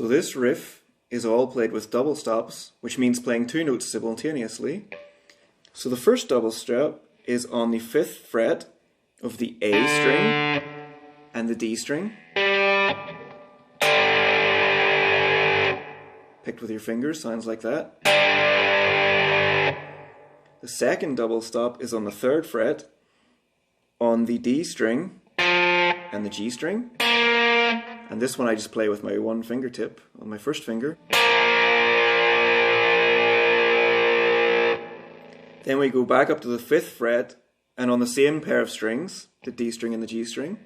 this riff is all played with double stops, which means playing two notes simultaneously. So the first double stop is on the 5th fret of the A string and the D string, picked with your fingers, sounds like that. The second double stop is on the 3rd fret on the D string and the G string, and this one I just play with my one fingertip on my first finger. Then we go back up to the 5th fret and on the same pair of strings, the D string and the G string.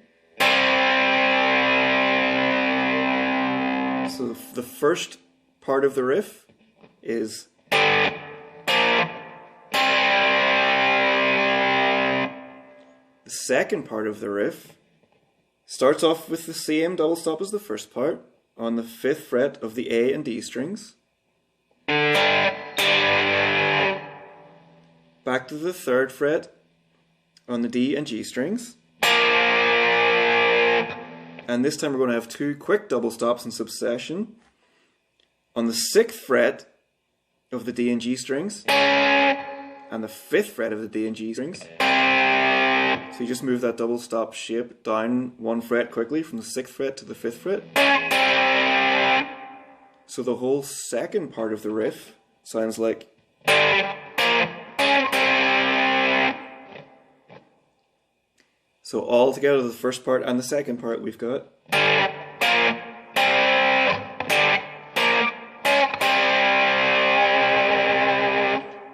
So the first part of the riff is the second part of the riff starts off with the same double stop as the first part on the 5th fret of the A and D strings. Back to the 3rd fret on the D and G strings. And this time we're going to have two quick double stops in succession on the 6th fret of the D and G strings and the 5th fret of the D and G strings. So you just move that double stop shape down one fret quickly from the 6th fret to the 5th fret. So the whole second part of the riff sounds like. So all together, the first part and the second part, we've got.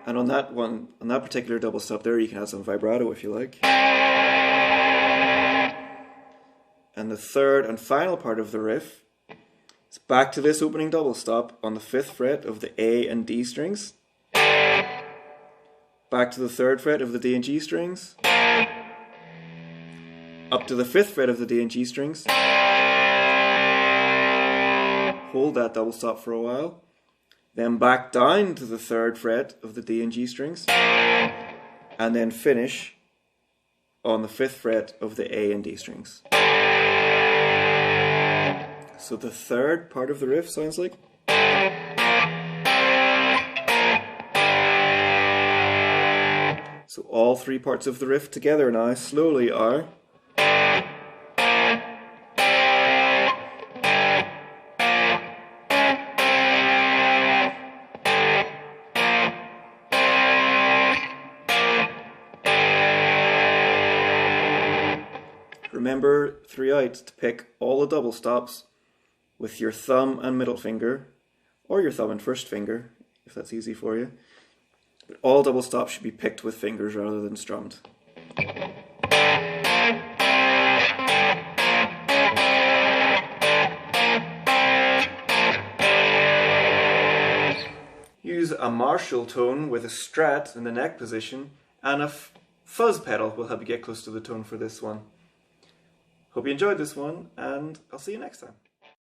And on that one, on that particular double stop there, you can add some vibrato if you like. And the third and final part of the riff is back to this opening double stop on the 5th fret of the A and D strings. Back to the 3rd fret of the D and G strings. Up to the 5th fret of the D and G strings. Hold that double stop for a while. Then back down to the 3rd fret of the D and G strings. And then finish on the 5th fret of the A and D strings. So the third part of the riff sounds like. So all three parts of the riff together now slowly are. Remember throughout to pick all the double stops with your thumb and middle finger, or your thumb and first finger, if that's easy for you. But all double stops should be picked with fingers rather than strummed. Use a Marshall tone with a strat in the neck position, and a fuzz pedal will help you get close to the tone for this one. Hope you enjoyed this one, and I'll see you next time.